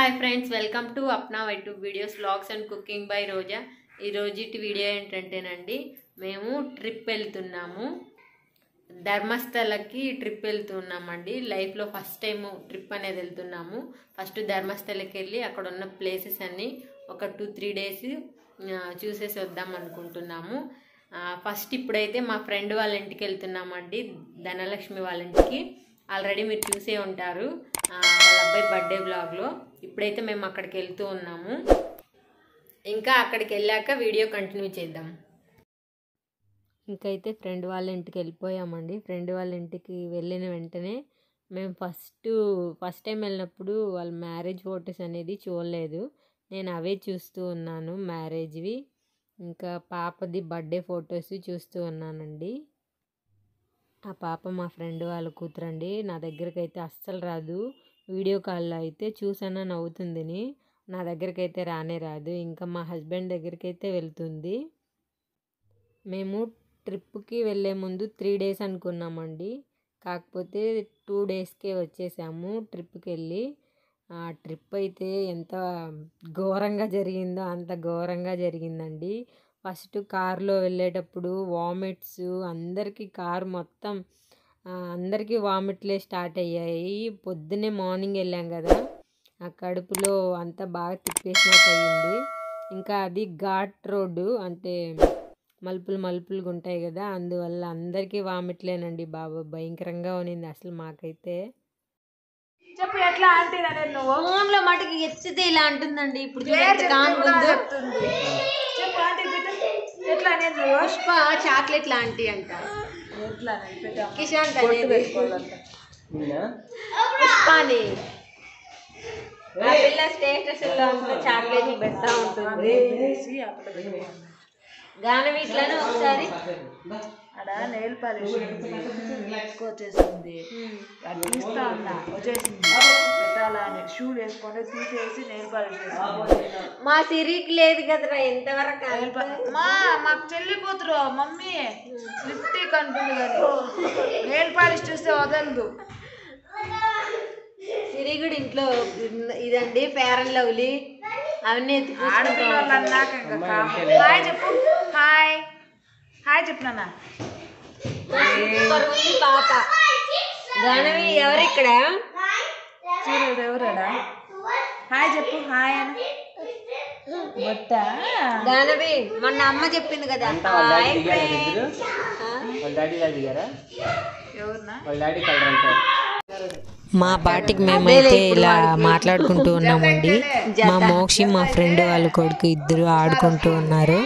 Hi friends, welcome to అప్నా YouTube videos vlogs and cooking by Roja. ఈ రోజుటి video ఏంటంటేనండి, మేము ట్రిప్ వెళ్తున్నాము. ధర్మస్థలకి ట్రిప్ వెళ్తున్నామండి. లైఫ్లో ఫస్ట్ టైం ట్రిప్ అనేది వెళ్తున్నాము. ఫస్ట్ ధర్మస్థలకి వెళ్ళి అక్కడ ఉన్న ప్లేసెస్ అన్నీ ఒక 2-3 డేస్ చూసేసి వద్దాం అనుకుంటున్నాము. ఫస్ట్ ఇప్పుడైతే మా ఫ్రెండ్ వాళ్ళ ఇంటికి వెళ్తున్నామండి, ధనలక్ష్మి వాళ్ళ ఇంటికి. ఆల్రెడీ మీరు చూసే ఉంటారు వాళ్ళ అబ్బాయి బర్త్డే బ్లాగ్లో. ఇప్పుడైతే మేము అక్కడికి వెళ్తూ ఉన్నాము. ఇంకా అక్కడికి వెళ్ళాక వీడియో కంటిన్యూ చేద్దాం. ఇంకైతే ఫ్రెండ్ వాళ్ళ ఇంటికి వెళ్ళిపోయామండి. ఫ్రెండ్ వాళ్ళ ఇంటికి వెళ్ళిన వెంటనే మేము ఫస్ట్ టైం వెళ్ళినప్పుడు వాళ్ళ మ్యారేజ్ ఫొటోస్ అనేది చూడలేదు. నేను అవే చూస్తూ ఉన్నాను, మ్యారేజ్వి. ఇంకా పాపది బర్త్డే ఫొటోస్ చూస్తూ ఉన్నానండి. ఆ పాప మా ఫ్రెండ్ వాళ్ళ కూతురండి. నా దగ్గరికి అయితే అస్సలు రాదు. వీడియో కాల్లో అయితే చూసానా నవ్వుతుందని, నా దగ్గరికి అయితే రానే రాదు. ఇంకా మా హస్బెండ్ దగ్గరికి అయితే వెళ్తుంది. మేము ట్రిప్కి వెళ్ళే ముందు 3 డేస్ అనుకున్నామండి. కాకపోతే 2 డేస్కే వచ్చేసాము ట్రిప్కి వెళ్ళి. ఆ ట్రిప్ అయితే ఎంత ఘోరంగా జరిగిందో అంత ఘోరంగా జరిగిందండి. ఫస్ట్ కారులో వెళ్ళేటప్పుడు వామిట్స్, అందరికీ కారు మొత్తం అందరికీ వామిట్లే స్టార్ట్ అయ్యాయి. పొద్దున్నే మార్నింగ్ వెళ్ళాం కదా, ఆ కడుపులో అంతా బాగా తిప్పేసినట్టు అయ్యింది. ఇంకా అది ఘాట్ రోడ్డు, అంటే మలుపులుగా ఉంటాయి కదా, అందువల్ల అందరికీ వామిట్లేనండి. బాబు భయంకరంగా ఉన్నింది అసలు మాకైతే. చెప్పు ఎట్లా ఆంటీ అనేది నువ్వు ఫోన్లో మటుకు ఎత్తితే ఇలా అంటుందండి. ఇప్పుడు చెప్పు ఆంటీ ఎట్లా అనేది నువ్వు పుష్ప చాక్లెట్ లాంటి అంట. ఎట్లా కిషాంత్ అనేది పుష్పాని ఆ పిల్ల స్టేటస్ లో చాక్లెట్ పెడతా ఉంటుంది. గానం ఇట్లానే ఒకసారి అక్కడ నెయిల్ పాలిష్ ఎక్కువ వచ్చేసింది, అది తీస్తా ఉన్నా వచ్చేసింది పెట్టాలా అని. షూ వేసుకుంటే తీసేసి నెయిల్ పాలిష్ వేసుకుంది. మా సిరికి లేదు కదరా ఎంతవరకు. మాకు చెల్లి కూతురు మమ్మీ లిప్టిక్ అంటుంది కానీ నెయిల్ పాలిష్ చూస్తే వదలదు. సిరి కూడా ఇంట్లో ఇదండి ఫేర్ అండ్ లవ్లీ అవన్నీ ఆడపిల్లలు అన్నాక ఇంకా హాయ్ చెప్పు. హాయ్ హాయ్ చెప్పు నాన్న. పాప గానవి ఎవరు ఇక్కడ చూడదు ఎవరాడా. హాయ్ చెప్పు హాయ్ అని బొట్ట. గానవి మొన్న అమ్మ చెప్పింది కదా ఎవరున్నా మా పాటికి మేమైతే ఇలా మాట్లాడుకుంటూ ఉన్నామండి. మా మోక్షి మా ఫ్రెండ్ వాళ్ళ కొడుకు ఇద్దరు ఆడుకుంటూ ఉన్నారు.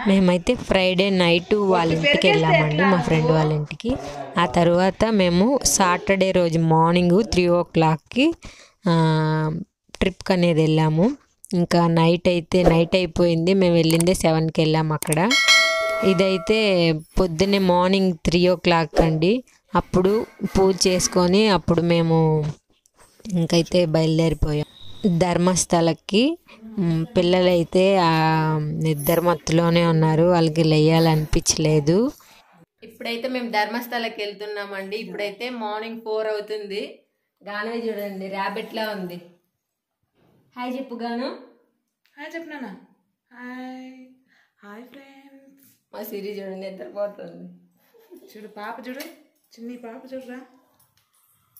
మేమైతే ఫ్రైడే నైట్ వాళ్ళ ఇంటికి వెళ్ళామండి, మా ఫ్రెండ్ వాళ్ళ ఇంటికి. ఆ తర్వాత మేము సాటర్డే రోజు మార్నింగ్ 3 o'clockకి ట్రిప్కి అనేది వెళ్ళాము. ఇంకా నైట్ అయిపోయింది. మేము వెళ్ళిందే 7కి వెళ్ళాము అక్కడ. ఇదైతే పొద్దున్నే మార్నింగ్ 3 o'clock అండి. అప్పుడు పూజ చేసుకొని అప్పుడు మేము ఇంకైతే బయలుదేరిపోయాం ధర్మస్థలకి. పిల్లలైతే నిద్ర మత్తులోనే ఉన్నారు, వాళ్ళకి లేయాలనిపించలేదు. ఇప్పుడైతే మేము ధర్మస్థలకి వెళ్తున్నామండి. ఇప్పుడైతే మార్నింగ్ 4 అవుతుంది. గానవి చూడండి ర్యాబిట్లా ఉంది. హాయ్ చెప్పు గాను. హాయ్ చెప్పు నాన్న. Hi hi friends. మా సిరి చూడండి నిద్రపోతుంది. చూడు పాప చూడు, చిన్ని పాప చూడరా.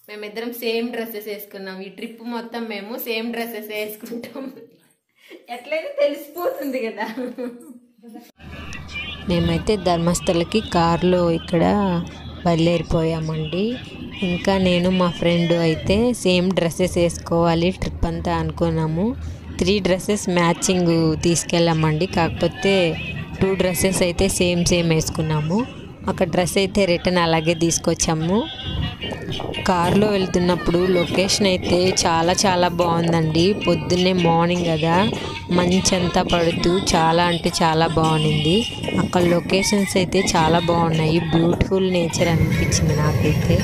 మేమిద్దరం సేమ్ డ్రెస్సెస్ వేసుకున్నాం. ఈ ట్రిప్ మొత్తం మేము సేమ్ డ్రెస్సెస్ వేసుకుంటాం, ఎట్లయితే తెలిసిపోతుంది కదా. మేమైతే ధర్మస్థలకి కారులో ఇక్కడ బయలుదేరిపోయామండి. ఇంకా నేను మా ఫ్రెండ్ అయితే సేమ్ డ్రెస్సెస్ వేసుకోవాలి ట్రిప్ అంతా అనుకున్నాము. 3 డ్రెస్సెస్ మ్యాచింగ్ తీసుకెళ్ళామండి. కాకపోతే 2 డ్రెస్సెస్ అయితే సేమ్ వేసుకున్నాము. ఒక డ్రెస్ అయితే రిటర్న్ అలాగే తీసుకొచ్చాము. కారులో వెళ్తున్నప్పుడు లొకేషన్ అయితే చాలా బాగుందండి. పొద్దున్నే మార్నింగ్ కదా, మంచంతా పడుతూ చాలా అంటే చాలా బాగుంది. అక్కడ లొకేషన్స్ అయితే చాలా బాగున్నాయి. బ్యూటిఫుల్ నేచర్ అనిపించింది నాకైతే.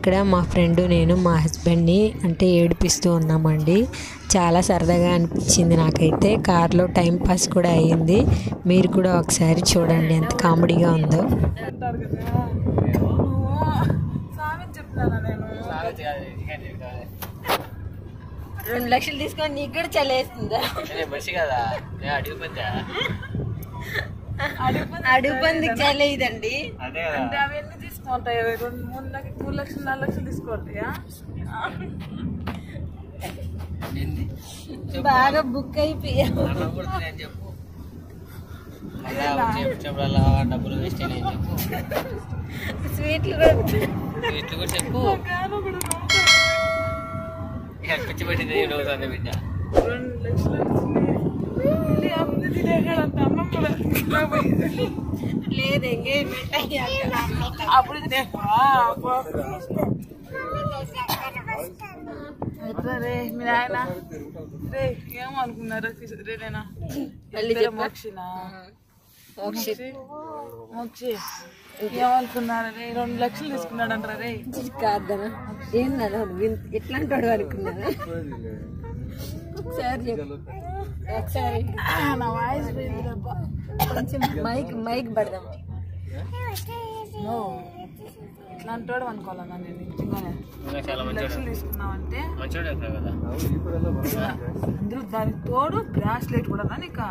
ఇక్కడ మా ఫ్రెండ్ నేను మా హస్బెండ్ని అంటే ఏడిపిస్తూ ఉన్నామండి. చాలా సరదాగా అనిపించింది నాకైతే. కార్లో టైం పాస్ కూడా అయ్యింది. మీరు కూడా ఒకసారి చూడండి ఎంత కామెడీగా ఉందో. 2 లక్షలు తీసుకొని నీకు కూడా చలేస్తుందా? అడుగు పందికి చలేదండి. అంటే అవన్నీ తీసుకుంటాయి 3 లక్షలు 4 లక్షలు తీసుకుంటాయా? బాగా బుక్ అయిపోయావు. స్వీట్లు కూడా చెప్పు. 2 లక్షలు లేదు ఎంగేజ్మెంట్ అయ్యాక అప్పుడు రే మీ ఆయన రే ఏమనుకున్నారు రే నేనా మోక్షినా మోక్షి ఏమనుకున్నారు రే 2 లక్షలు తీసుకున్నాడు అంటారా రే? కాదనా ఏందన్నా ఎట్లాంటి వాడు అనుకున్నాను. ఒకసారి చెప్పు ఒకసారి. నా వాయిస్ కొంచెం మైక్ పడదాం. ఇట్లాంటి వాడు అనుకోవాలన్నా నేను నిజంగానే 2 లక్షలు తీసుకున్నావంటే అందరూ దానికి తోడు బ్రాస్లెట్ కూడా నీకు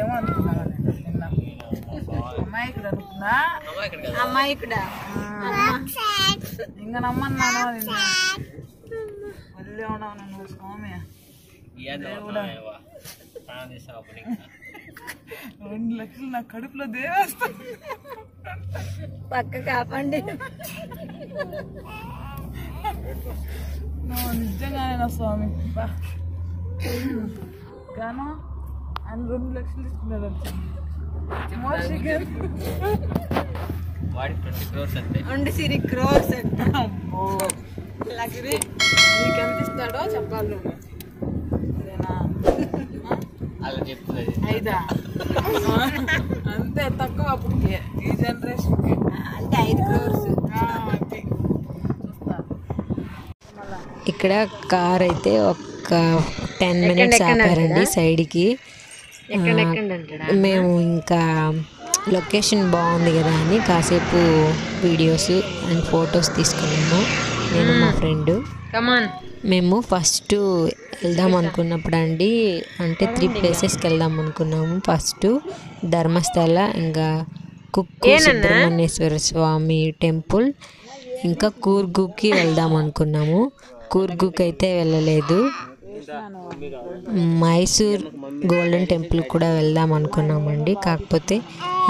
ఏమనుకున్నా అమ్మాయికుడు అనుకున్నా. అమ్మాయికుడా ఇంకా నమ్మన్నాను మళ్ళీ ఉన్నావు నన్ను స్వామి. 2 లక్షలు నా కడుపులో దేవేస్తా. పక్క కాపండి. నిజంగానే నా స్వామి గాను ఆయన 2 లక్షలు తీసుకున్నాడు. నీకెంత ఇస్తాడో చెప్పాలి నువ్వు. ఐదా అంతే తక్కువ అప్పటికి ఈ జనరేషన్ అంటే 5 crores. ఇక్కడ కార్ అయితే ఒక 10 minutes ఆపారండి సైడ్కి. మేము ఇంకా లొకేషన్ బాగుంది కదా అని కాసేపు వీడియోస్ అండ్ ఫొటోస్ తీసుకున్నాము నేను మా ఫ్రెండ్. మేము ఫస్ట్ వెళ్దాం అనుకున్నప్పుడు అండి అంటే 3 places వెళ్దాం అనుకున్నాము. ఫస్ట్ ధర్మస్థల, ఇంకా కుక్కు సుబ్రహ్మణ్యేశ్వర స్వామి టెంపుల్, ఇంకా కూర్గుకి వెళ్దాం అనుకున్నాము. కూర్గుకి అయితే వెళ్ళలేదు. మైసూర్ గోల్డెన్ టెంపుల్ కూడా వెళ్దాం అనుకున్నామండి. కాకపోతే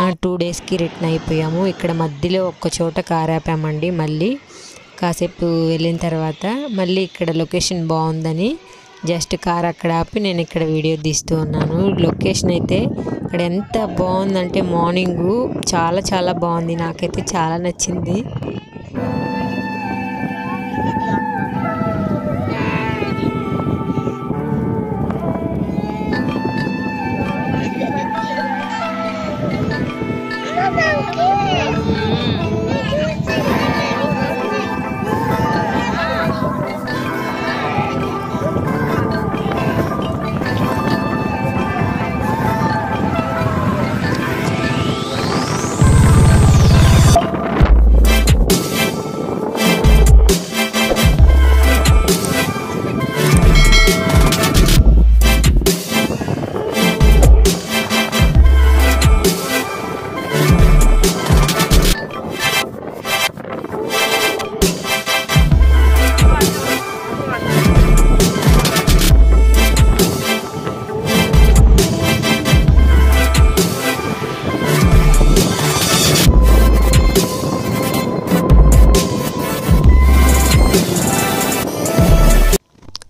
2 daysకి రిటర్న్ అయిపోయాము. ఇక్కడ మధ్యలో ఒక్క చోట కార్ ఆపామండి. మళ్ళీ కాసేపు వెళ్ళిన తర్వాత మళ్ళీ ఇక్కడ లొకేషన్ బాగుందని జస్ట్ కార్ అక్కడ ఆపి నేను ఇక్కడ వీడియో తీస్తూ ఉన్నాను. లొకేషన్ అయితే ఇక్కడ ఎంత బాగుందంటే మార్నింగ్ చాలా చాలా బాగుంది. నాకైతే చాలా నచ్చింది.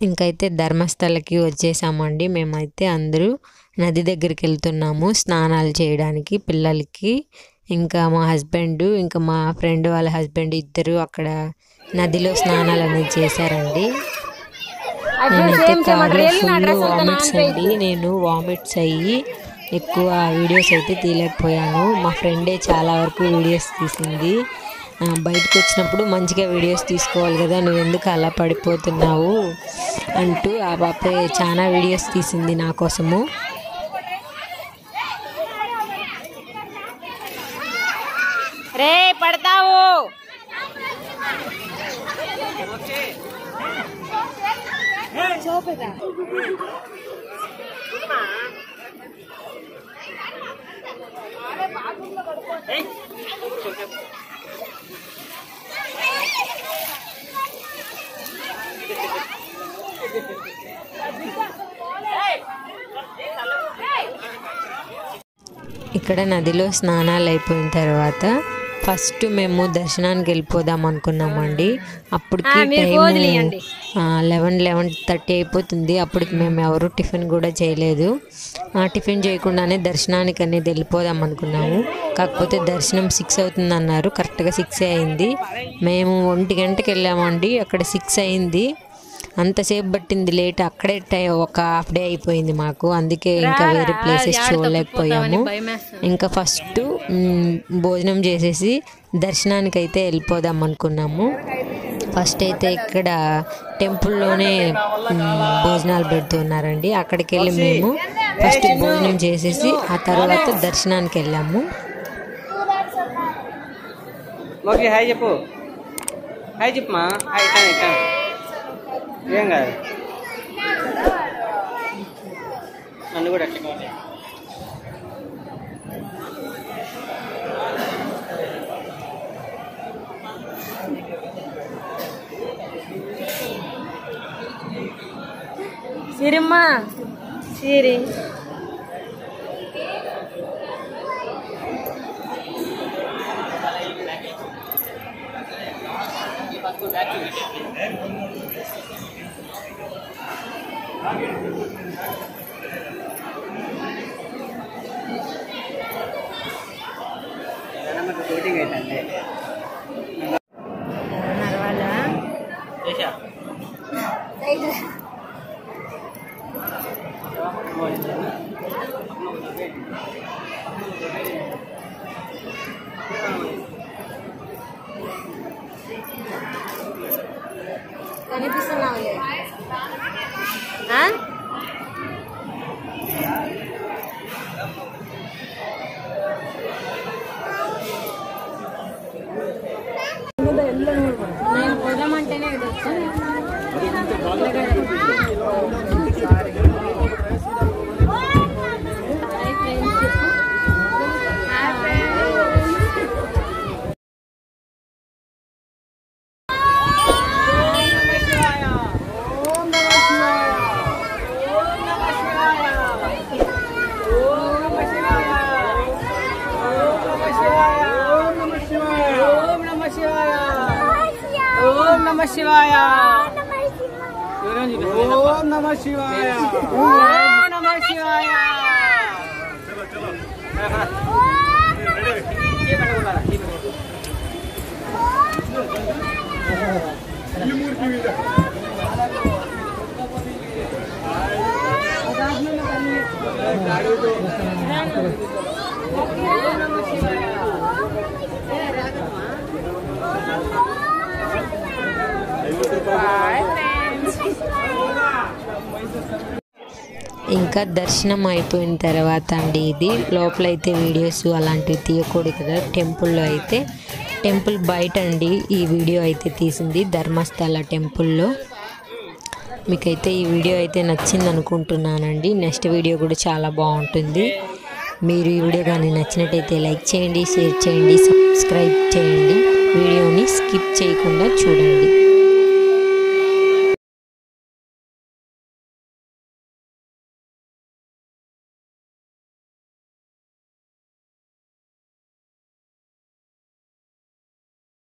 ఇంకైతే ధర్మస్థలకి వచ్చేసామండి. మేమైతే అందరూ నది దగ్గరికి వెళ్తున్నాము స్నానాలు చేయడానికి. పిల్లలకి ఇంకా మా హస్బెండ్ ఇంకా మా ఫ్రెండ్ వాళ్ళ హస్బెండ్ ఇద్దరు అక్కడ నదిలో స్నానాలు అనేది చేశారండి. నేనైతే కార్లో ఫుల్ వామిట్స్ అండి. నేను వామిట్స్ అయ్యి ఎక్కువ వీడియోస్ అయితే తీయలేకపోయాను. మా ఫ్రెండే చాలా వరకు వీడియోస్ తీసింది. బయటకు వచ్చినప్పుడు మంచిగా వీడియోస్ తీసుకోవాలి కదా, నువ్వు ఎందుకు అలా పడిపోతున్నావు అంటూ ఆ పాపే చాలా వీడియోస్ తీసింది నా కోసము. రే పడతావు ఇక్కడ నదిలో స్నానాలు అయిపోయిన తర్వాత ఫస్ట్ మేము దర్శనానికి వెళ్ళిపోదాం అనుకున్నామండి. అప్పటికి టైం 11:30 అయిపోతుంది. అప్పటికి మేము ఎవరు టిఫిన్ కూడా చేయలేదు. టిఫిన్ చేయకుండానే దర్శనానికి అనేది వెళ్ళిపోదాం అనుకున్నాము. కాకపోతే దర్శనం 6 అవుతుంది అన్నారు. కరెక్ట్గా 6 అయింది. మేము 1 గంటకి వెళ్ళామండి. అక్కడ 6 అయింది. అంతసేపు పట్టింది లేట్. అక్కడే ఒక హాఫ్ డే అయిపోయింది మాకు. అందుకే ఇంకా వేరే ప్లేసెస్ చూడలేకపోయాము. ఇంకా ఫస్ట్ భోజనం చేసేసి దర్శనానికి అయితే వెళ్ళిపోదాం అనుకున్నాము. ఫస్ట్ అయితే ఇక్కడ టెంపుల్లోనే భోజనాలు పెడుతున్నారండి. అక్కడికి వెళ్ళి మేము ఫస్ట్ భోజనం చేసేసి ఆ తర్వాత దర్శనానికి వెళ్ళాము. హాయ్ చెప్పు, హాయ్ చెప్పమా. ఏం కాదు, నన్ను కూడా అట్లా కావాలి. సిరిమ్మా సిరి షూటింగ్ ఏంటంటే కనిపిస్తున్నావు నేను పోదామంటేనే ఇది వచ్చాను. ఓం నమ శివాయ, ఓం నమ శివాయ, ఓం నమ శివాయ. ఇంకా దర్శనం అయిపోయిన తర్వాత అండి, ఇది లోపలైతే వీడియోస్ అలాంటివి తీయకూడదు కదా. టెంపుల్లో అయితే టెంపుల్ బయట అండి ఈ వీడియో అయితే తీసింది, ధర్మస్థల టెంపుల్లో. మీకైతే ఈ వీడియో అయితే నచ్చింది అనుకుంటున్నానండి. నెక్స్ట్ వీడియో కూడా చాలా బాగుంటుంది. మీరు ఈ వీడియో కానీ నచ్చినట్టయితే లైక్ చేయండి, షేర్ చేయండి, సబ్స్క్రైబ్ చేయండి. వీడియోని స్కిప్ చేయకుండా చూడండి.